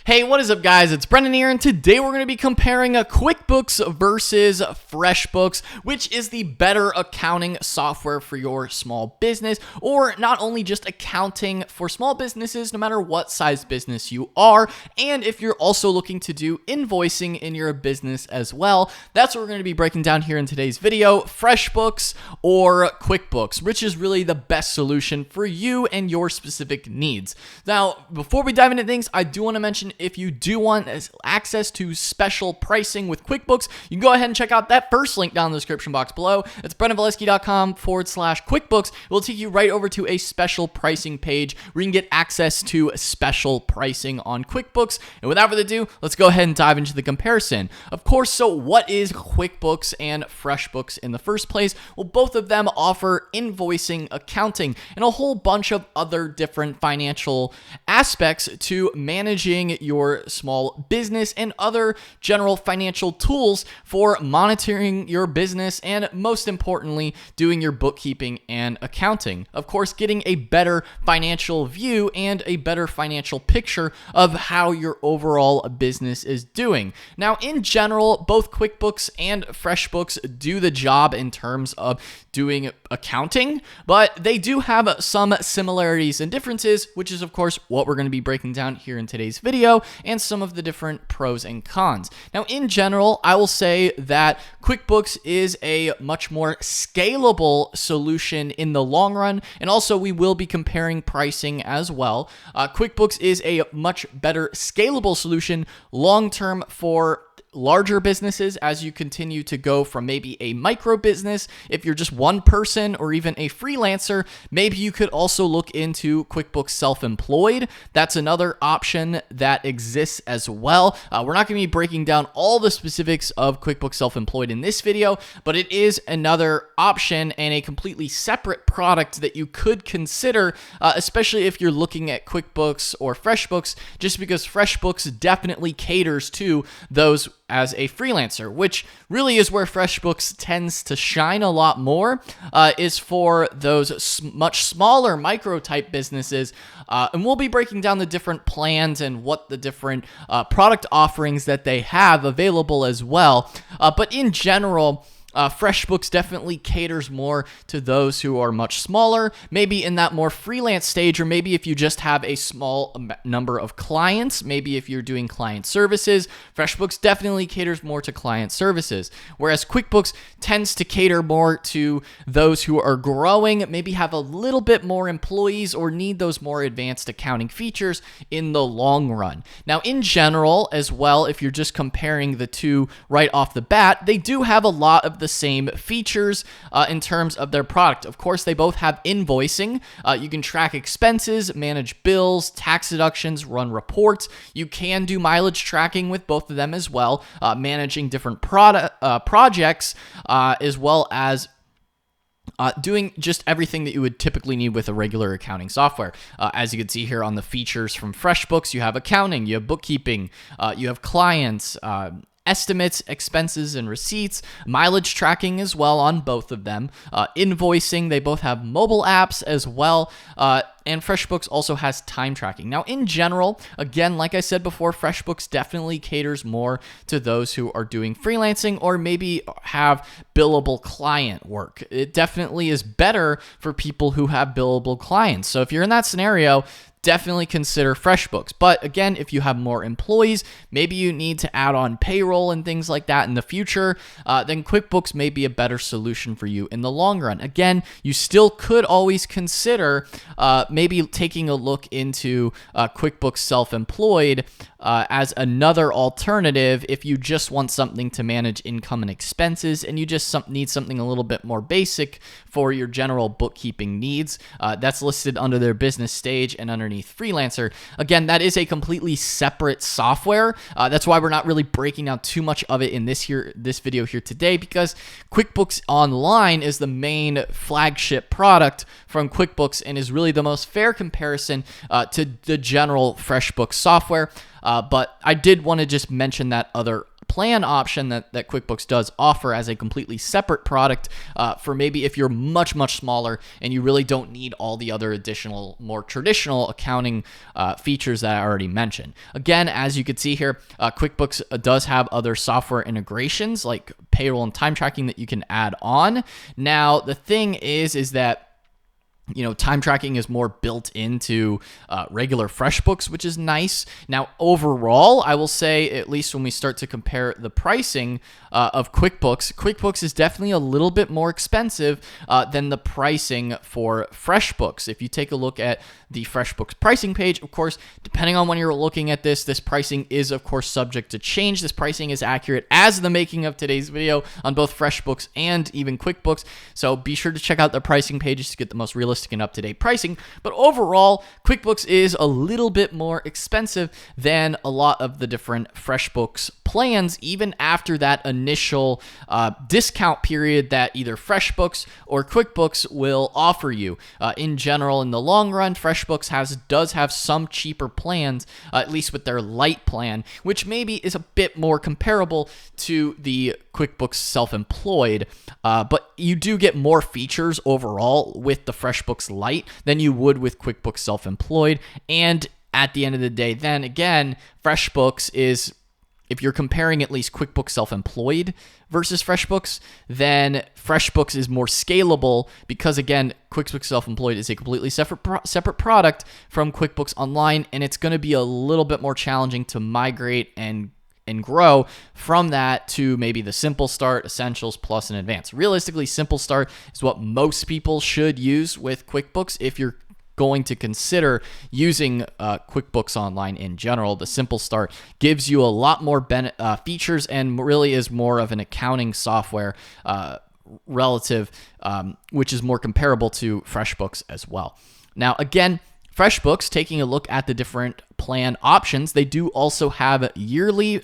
Hey, what is up, guys? It's Brendan here, and today we're going to be comparing a QuickBooks versus FreshBooks, which is the better accounting software for your small business, or not only just accounting for small businesses, no matter what size business you are, and if you're also looking to do invoicing in your business as well. That's what we're going to be breaking down here in today's video, FreshBooks or QuickBooks, which is really the best solution for you and your specific needs. Now, before we dive into things, I do want to mention if you do want access to special pricing with QuickBooks, you can go ahead and check out that first link down in the description box below. It's brendanvalesky.com/QuickBooks. It will take you right over to a special pricing page where you can get access to special pricing on QuickBooks. And without further ado, let's go ahead and dive into the comparison. Of course, so what is QuickBooks and FreshBooks in the first place? Well, both of them offer invoicing, accounting, and a whole bunch of other different financial aspects to managing your small business and other general financial tools for monitoring your business and, most importantly, doing your bookkeeping and accounting. Of course, getting a better financial view and a better financial picture of how your overall business is doing. Now, in general, both QuickBooks and FreshBooks do the job in terms of doing accounting, but they do have some similarities and differences, which is, of course, what we're going to be breaking down here in today's video, and some of the different pros and cons. Now, in general, I will say that QuickBooks is a much more scalable solution in the long run, and also we will be comparing pricing as well. QuickBooks is a much better scalable solution long-term for larger businesses as you continue to go from maybe a micro business. If you're just one person or even a freelancer, maybe you could also look into QuickBooks Self-Employed. That's another option that exists as well. We're not going to be breaking down all the specifics of QuickBooks Self-Employed in this video, but it is another option and a completely separate product that you could consider, especially if you're looking at QuickBooks or FreshBooks, just because FreshBooks definitely caters to those as a freelancer, which really is where FreshBooks tends to shine a lot more, is for those much smaller micro type businesses. And we'll be breaking down the different plans and what the different product offerings that they have available as well. But in general, FreshBooks definitely caters more to those who are much smaller, maybe in that more freelance stage, or maybe if you just have a small number of clients, maybe if you're doing client services, FreshBooks definitely caters more to client services, whereas QuickBooks tends to cater more to those who are growing, maybe have a little bit more employees or need those more advanced accounting features in the long run. Now, in general, as well, if you're just comparing the two right off the bat, they do have a lot of the same features in terms of their product. Of course, they both have invoicing. You can track expenses, manage bills, tax deductions, run reports. You can do mileage tracking with both of them as well, managing different projects, as well as doing just everything that you would typically need with a regular accounting software. As you can see here on the features from FreshBooks, you have accounting, you have bookkeeping, you have clients, estimates, expenses, and receipts, mileage tracking as well on both of them, invoicing. They both have mobile apps as well, and FreshBooks also has time tracking. Now, in general, again, like I said before, FreshBooks definitely caters more to those who are doing freelancing or maybe have billable client work. It definitely is better for people who have billable clients. So if you're in that scenario, definitely consider FreshBooks. But again, if you have more employees, maybe you need to add on payroll and things like that in the future, then QuickBooks may be a better solution for you in the long run. Again, you still could always consider maybe taking a look into QuickBooks Self-Employed as another alternative if you just want something to manage income and expenses and you just need something a little bit more basic for your general bookkeeping needs. That's listed under their business stage and underneath freelancer. Again, that is a completely separate software. That's why we're not really breaking down too much of it in this video here today, because QuickBooks Online is the main flagship product from QuickBooks and is really the most fair comparison to the general FreshBooks software. But I did want to just mention that other plan option that QuickBooks does offer as a completely separate product for maybe if you're much smaller and you really don't need all the other additional, more traditional accounting features that I already mentioned. Again, as you can see here, QuickBooks does have other software integrations like payroll and time tracking that you can add on. Now, the thing is that time tracking is more built into regular FreshBooks, which is nice. Now, overall, I will say, at least when we start to compare the pricing of QuickBooks is definitely a little bit more expensive than the pricing for FreshBooks. If you take a look at the FreshBooks pricing page, of course, depending on when you're looking at this pricing is, of course, subject to change. This pricing is accurate as the making of today's video on both FreshBooks and even QuickBooks. So be sure to check out the pricing pages to get the most realistic and up-to-date pricing. But overall, QuickBooks is a little bit more expensive than a lot of the different FreshBooks plans, even after that initial discount period that either FreshBooks or QuickBooks will offer you. In general, in the long run, FreshBooks does have some cheaper plans, at least with their Lite plan, which maybe is a bit more comparable to the QuickBooks Self-Employed, but you do get more features overall with the FreshBooks Lite than you would with QuickBooks Self-Employed. And at the end of the day, then again, FreshBooks is, if you're comparing at least QuickBooks Self-Employed versus FreshBooks, then FreshBooks is more scalable because, again, QuickBooks Self-Employed is a completely separate product from QuickBooks Online, and it's going to be a little bit more challenging to migrate and grow from that to maybe the Simple Start, Essentials, Plus, and Advanced. Realistically, Simple Start is what most people should use with QuickBooks if you're going to consider using QuickBooks Online in general. The Simple Start gives you a lot more features and really is more of an accounting software relative, which is more comparable to FreshBooks as well. Now, again, FreshBooks, taking a look at the different plan options, they do also have yearly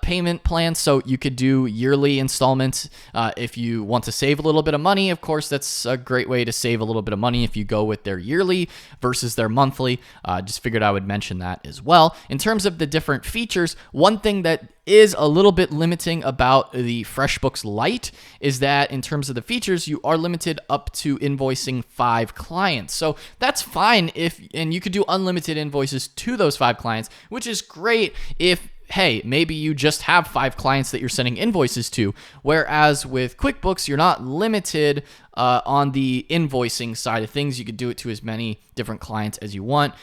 payment plans, so you could do yearly installments if you want to save a little bit of money. Of course, that's a great way to save a little bit of money if you go with their yearly versus their monthly. Just figured I would mention that as well. In terms of the different features, one thing that is a little bit limiting about the FreshBooks Lite is that in terms of the features, you are limited up to invoicing 5 clients. So that's fine and you could do unlimited invoices to those 5 clients, which is great if, hey, maybe you just have 5 clients that you're sending invoices to. Whereas with QuickBooks, you're not limited on the invoicing side of things. You could do it to as many different clients as you want.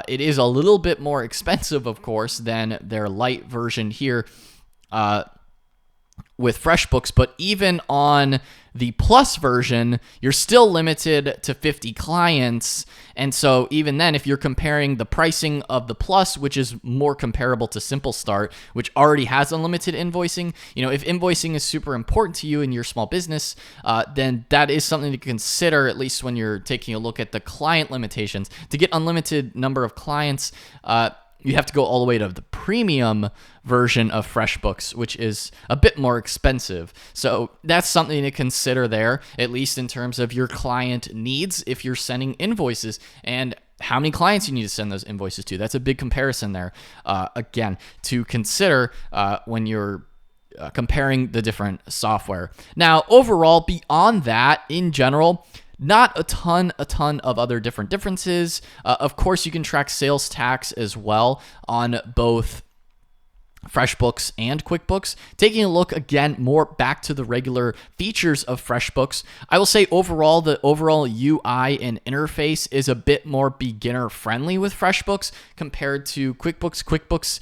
It is a little bit more expensive, of course, than their Lite version here with FreshBooks, but even on the Plus version, you're still limited to 50 clients. And so even then, if you're comparing the pricing of the Plus, which is more comparable to Simple Start, which already has unlimited invoicing, if invoicing is super important to you in your small business, then that is something to consider, at least when you're taking a look at the client limitations. To get unlimited number of clients, you have to go all the way to the premium version of FreshBooks, which is a bit more expensive. So that's something to consider there, at least in terms of your client needs if you're sending invoices and how many clients you need to send those invoices to. That's a big comparison there, again, to consider when you're comparing the different software. Now, overall, beyond that, in general, not a ton of other differences. Of course, you can track sales tax as well on both FreshBooks and QuickBooks. Taking a look again more back to the regular features of FreshBooks, I will say overall the overall UI and interface is a bit more beginner friendly with FreshBooks compared to QuickBooks. QuickBooks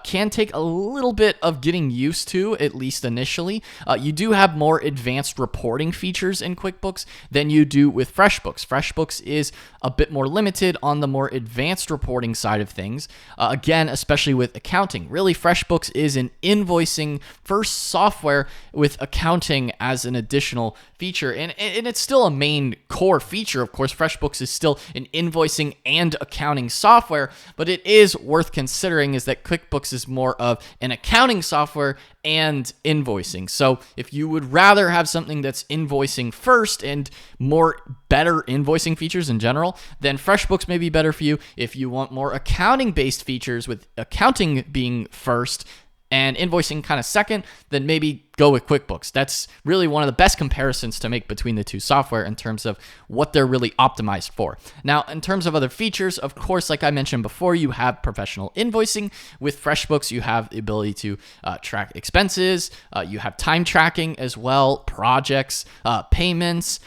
can take a little bit of getting used to, at least initially. You do have more advanced reporting features in QuickBooks than you do with FreshBooks. FreshBooks is a bit more limited on the more advanced reporting side of things. Again, especially with accounting. Really, FreshBooks is an invoicing first software with accounting as an additional feature. And it's still a main core feature. Of course, FreshBooks is still an invoicing and accounting software, but it is worth considering is that QuickBooks is more of an accounting software and invoicing. So if you would rather have something that's invoicing first and more better invoicing features in general, then FreshBooks may be better for you. If you want more accounting-based features with accounting being first, and invoicing kind of second, then maybe go with QuickBooks. That's really one of the best comparisons to make between the two software in terms of what they're really optimized for. Now, in terms of other features, of course, like I mentioned before, you have professional invoicing. With FreshBooks, you have the ability to track expenses. You have time tracking as well, projects, payments,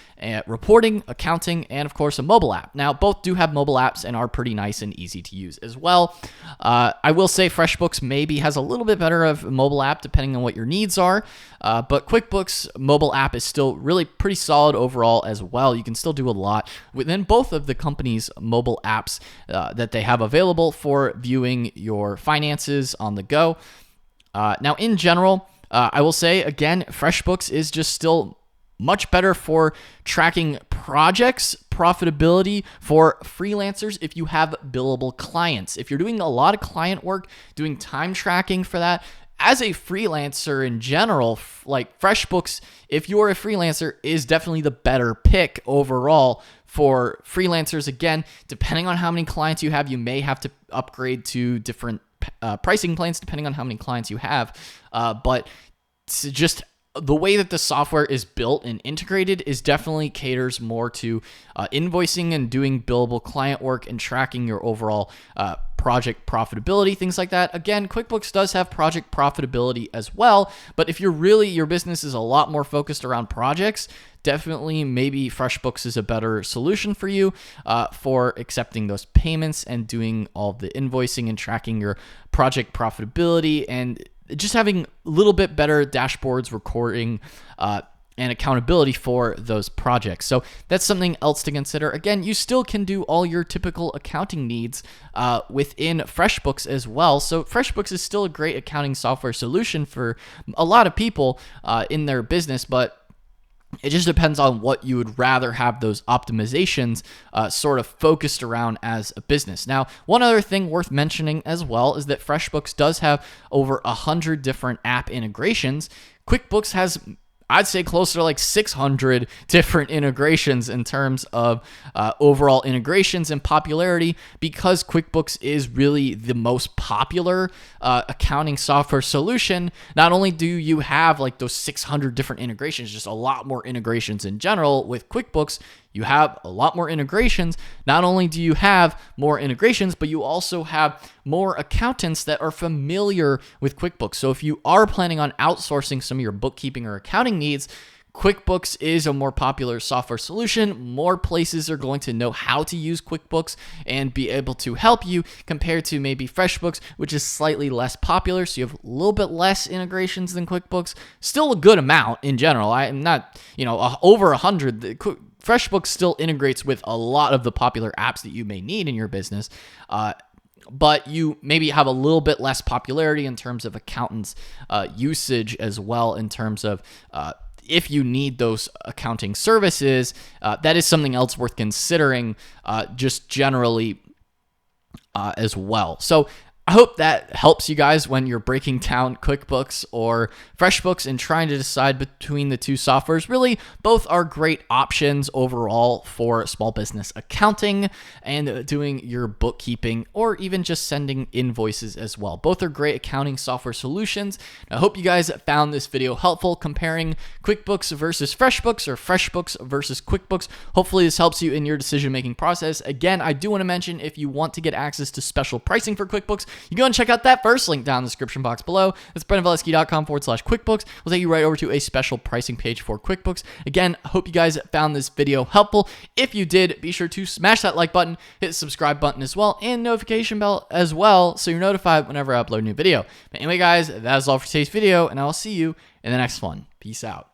reporting, accounting, and of course a mobile app. Now, both do have mobile apps and are pretty nice and easy to use as well. I will say FreshBooks maybe has a little bit better of a mobile app depending on what your needs are, but QuickBooks mobile app is still really pretty solid overall as well. You can still do a lot within both of the company's mobile apps that they have available for viewing your finances on the go. Now, in general, I will say, again, FreshBooks is just still much better for tracking projects, profitability for freelancers if you have billable clients. If you're doing a lot of client work, doing time tracking for that, as a freelancer in general, like FreshBooks, if you're a freelancer, is definitely the better pick overall for freelancers. Again, depending on how many clients you have, you may have to upgrade to different pricing plans depending on how many clients you have. But just the way that the software is built and integrated is definitely caters more to invoicing and doing billable client work and tracking your overall project profitability, things like that. Again, QuickBooks does have project profitability as well, but if your business is a lot more focused around projects, definitely maybe FreshBooks is a better solution for you for accepting those payments and doing all the invoicing and tracking your project profitability and just having a little bit better dashboards, recording, and accountability for those projects. So that's something else to consider. Again, you still can do all your typical accounting needs within FreshBooks as well. So FreshBooks is still a great accounting software solution for a lot of people in their business, but it just depends on what you would rather have those optimizations sort of focused around as a business. Now, one other thing worth mentioning as well is that FreshBooks does have over 100 different app integrations. QuickBooks has, I'd say, closer to like 600 different integrations in terms of overall integrations and popularity, because QuickBooks is really the most popular accounting software solution. Not only do you have like those 600 different integrations, just a lot more integrations in general with QuickBooks, you have a lot more integrations. Not only do you have more integrations, but you also have more accountants that are familiar with QuickBooks. So if you are planning on outsourcing some of your bookkeeping or accounting needs, QuickBooks is a more popular software solution. More places are going to know how to use QuickBooks and be able to help you compared to maybe FreshBooks, which is slightly less popular. So you have a little bit less integrations than QuickBooks. Still a good amount in general. I'm not, over 100. FreshBooks still integrates with a lot of the popular apps that you may need in your business. But you maybe have a little bit less popularity in terms of accountants' usage as well, in terms of if you need those accounting services. That is something else worth considering just generally as well. So I hope that helps you guys when you're breaking down QuickBooks or FreshBooks and trying to decide between the two softwares. Really, both are great options overall for small business accounting and doing your bookkeeping, or even just sending invoices as well. Both are great accounting software solutions. I hope you guys found this video helpful comparing QuickBooks versus FreshBooks or FreshBooks versus QuickBooks. Hopefully this helps you in your decision-making process. Again, I do want to mention, if you want to get access to special pricing for QuickBooks, you go and check out that first link down in the description box below. That's BrennanValesky.com/QuickBooks. We'll take you right over to a special pricing page for QuickBooks. Again, I hope you guys found this video helpful. If you did, be sure to smash that like button, hit the subscribe button as well, and notification bell as well, so you're notified whenever I upload a new video. But anyway, guys, that is all for today's video, and I will see you in the next one. Peace out.